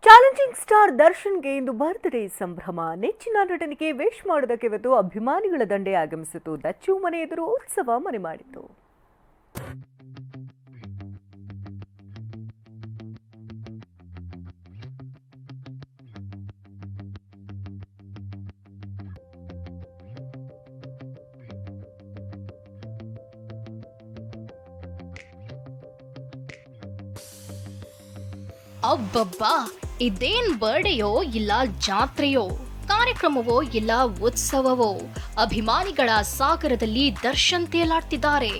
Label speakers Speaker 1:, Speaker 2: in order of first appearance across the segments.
Speaker 1: Challenging star ದರ್ಶನ್ಗೆ ಇಂದು birthday ಸಂಭ್ರಮ. ನೆಚ್ಚಿನ ನಟನಿಗೆ ವಿಶ್ ಮಾಡೋದಕ್ಕೆ ಇವತ್ತು ಅಭಿಮಾನಿಗಳ ದಂಡೆ ಆಗಮಿಸಿತು. ದಚ್ಚು ಮನೆ ಎದುರು ಉತ್ಸವ ಮನೆ ಮಾಡಿತು.
Speaker 2: ಅಬ್ಬಬ್ಬಾ, ಇದೇನ್ ಬರ್ಡೇಯೋ ಇಲ್ಲ ಜಾತ್ರೆಯೋ, ಕಾರ್ಯಕ್ರಮವೋ ಇಲ್ಲ ಉತ್ಸವವೋ, ಅಭಿಮಾನಿಗಳ ಸಾಗರದಲ್ಲಿ ದರ್ಶನ್ ತೇಲಾಡ್ತಿದ್ದಾರೆ.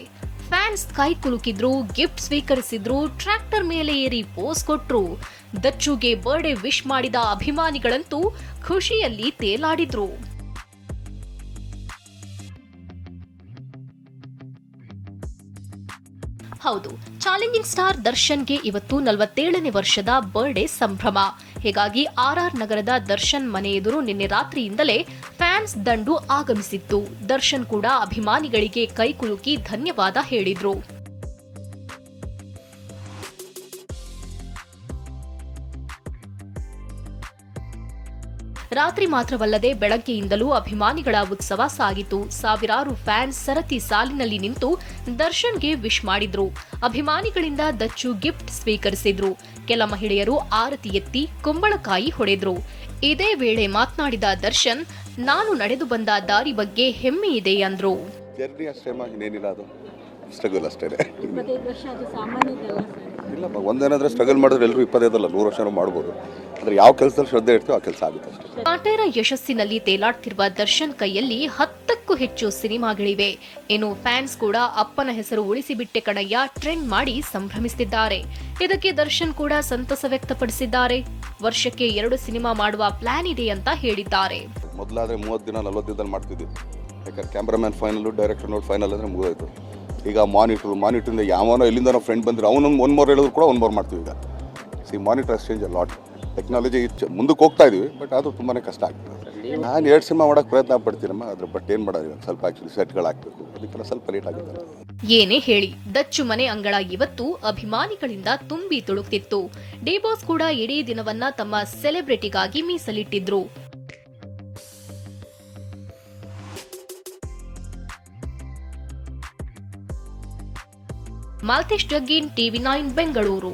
Speaker 2: ಫ್ಯಾನ್ಸ್ ಕೈ ಕುಲುಕಿದ್ರು, ಗಿಫ್ಟ್ ಸ್ವೀಕರಿಸಿದ್ರು, ಟ್ರ್ಯಾಕ್ಟರ್ ಮೇಲೆ ಏರಿ ಪೋಸ್ ಕೊಟ್ರು. ದಚ್ಚುಗೆ ಬರ್ಡೇ ವಿಶ್ ಮಾಡಿದ ಅಭಿಮಾನಿಗಳಂತೂ ಖುಷಿಯಲ್ಲಿ ತೇಲಾಡಿದ್ರು. ಹೌದು, ಚಾಲೆಂಜಿಂಗ್ ಸ್ಟಾರ್ ದರ್ಶನ್ಗೆ ಇವತ್ತು 47ನೇ ವರ್ಷದ ಬರ್ಡೇ ಸಂಭ್ರಮ. ಹೀಗಾಗಿ ಆರ್ಆರ್ ನಗರದ ದರ್ಶನ್ ಮನೆ ಎದುರು ನಿನ್ನೆ ರಾತ್ರಿಯಿಂದಲೇ ಫ್ಯಾನ್ಸ್ ದಂಡು ಆಗಮಿಸಿತ್ತು. ದರ್ಶನ್ ಕೂಡ ಅಭಿಮಾನಿಗಳಿಗೆ ಕೈಕುಲುಕಿ ಧನ್ಯವಾದ ಹೇಳಿದ್ರು. ರಾತ್ರಿ ಮಾತ್ರವಲ್ಲದೆ ಬೆಳಗ್ಗೆಯಿಂದಲೂ ಅಭಿಮಾನಿಗಳ ಉತ್ಸವ ಸಾಗಿತು. ಸಾವಿರಾರು ಫ್ಯಾನ್ಸ್ ಸರತಿ ಸಾಲಿನಲ್ಲಿ ನಿಂತು ದರ್ಶನ್ಗೆ ವಿಶ್ ಮಾಡಿದ್ರು. ಅಭಿಮಾನಿಗಳಿಂದ ದಚ್ಚು ಗಿಫ್ಟ್ ಸ್ವೀಕರಿಸಿದ್ರು. ಕೆಲ ಮಹಿಳೆಯರು ಆರತಿ ಎತ್ತಿ ಕುಂಬಳಕಾಯಿ ಹೊಡೆದ್ರು. ಇದೇ ವೇಳೆ ಮಾತನಾಡಿದ ದರ್ಶನ್, ನಾನು ನಡೆದು ಬಂದ ದಾರಿ ಬಗ್ಗೆ ಹೆಮ್ಮೆ ಇದೆ ಅಂದ್ರು.
Speaker 3: ಇಲ್ಲ, ಒಂದೇನಾದ್ರೆ ಸ್ಟ್ರಗಲ್ ಮಾಡಿದ್ರೆ ಎಲ್ಲರೂ 25 ಅಲ್ಲ 100 ವರ್ಷ ಮಾಡ್ಬೋದು. ಆದ್ರೆ ಯಾವ ಕೆಲಸದಲ್ಲಿ ಶ್ರದ್ಧೆ ಇರ್ತೀವೋ ಆ ಕೆಲಸ ಆಗುತ್ತೆ ಅಷ್ಟೇ.
Speaker 2: ಕಾಟೇರ ಯಶಸ್ಸಿನಲ್ಲಿ ತೇಲಾಡ್ತಿರುವ ದರ್ಶನ್ ಕೈಯಲ್ಲಿ 10ಕ್ಕೂ ಹೆಚ್ಚು ಸಿನಿಮಾಗಳಿವೆ. ಇನ್ನು ಫ್ಯಾನ್ಸ್ ಕೂಡ ಅಪ್ಪನ ಹೆಸರು ಉಳಿಸಿಬಿಟ್ಟೆ ಕಣಯ್ಯ ಟ್ರೆಂಡ್ ಮಾಡಿ ಸಂಭ್ರಮಿಸುತ್ತಿದ್ದಾರೆ. ಇದಕ್ಕೆ ದರ್ಶನ್ ಕೂಡ ಸಂತಸ ವ್ಯಕ್ತಪಡಿಸಿದ್ದಾರೆ. ವರ್ಷಕ್ಕೆ 2 ಸಿನಿಮಾ ಮಾಡುವ ಪ್ಲಾನ್ ಇದೆ ಅಂತ ಹೇಳಿದ್ದಾರೆ.
Speaker 3: ಮೊದಲಾದ್ರೆ 30 ದಿನ 40 ದಿನದಲ್ಲಿ ಮಾಡ್ತಿದ್ವಿ. ಯಾಕಂದ್ರೆ cameraman final, director note final ಅಂದ್ರೆ ಮುಗಿದೋಯ್ತು. ಈಗ ಮಾನಿಟ್ರಿಂದ ಯಾವನೋ ಎಲ್ಲಿಂದ ನಾವು ಫ್ರೆಂಡ್ ಬಂದ್ರೆ ಅವನೊಂದು 1 ಮೋರ್ ಹೇಳಿದ್ರು ಕೂಡ 1 ಮೋರ್ ಮಾಡ್ತೀವಿ. ಈಗ ಮಾನಿಟರ್ ಚೇಂಜ್ ಲಾಟ್, ಟೆಕ್ನಾಲಜಿ ಮುಂದಕ್ಕೆ ಹೋಗ್ತಾ ಇದೀವಿ, ಬಟ್ ಅದು ತುಂಬಾ ಕಷ್ಟ ಆಗ್ತದೆ. ನಾನು 2 ಸಿನಿಮಾ ಮಾಡೋಕ್ಕೆ ಪ್ರಯತ್ನ ಪಡ್ತೀನಮ್ಮ, ಅದ್ರ ಬಟ್ ಏನು ಮಾಡೋದು, ಸ್ವಲ್ಪ ಆ್ಯಕ್ಚುಲಿ ಸೆಟ್ಗಳು ಹಾಕಬೇಕು, ಅದಕ್ಕೆಲ್ಲ ಸ್ವಲ್ಪ ಲೇಟ್ ಆಗುತ್ತೆ.
Speaker 2: ಏನೇ ಹೇಳಿ, ದಚ್ಚು ಮನೆ ಅಂಗಳ ಇವತ್ತು ಅಭಿಮಾನಿಗಳಿಂದ ತುಂಬಿ ತುಳುಕ್ತಿತ್ತು. ಡಿ ಬಾಸ್ ಕೂಡ ಇಡೀ ದಿನವನ್ನ ತಮ್ಮ ಸೆಲೆಬ್ರಿಟಿಗಾಗಿ ಮೀಸಲಿಟ್ಟಿದ್ರು. ಮಾಲ್ತೇಶ್ ಜಗ್ಗೀನ್, TV9 ಬೆಂಗಳೂರು.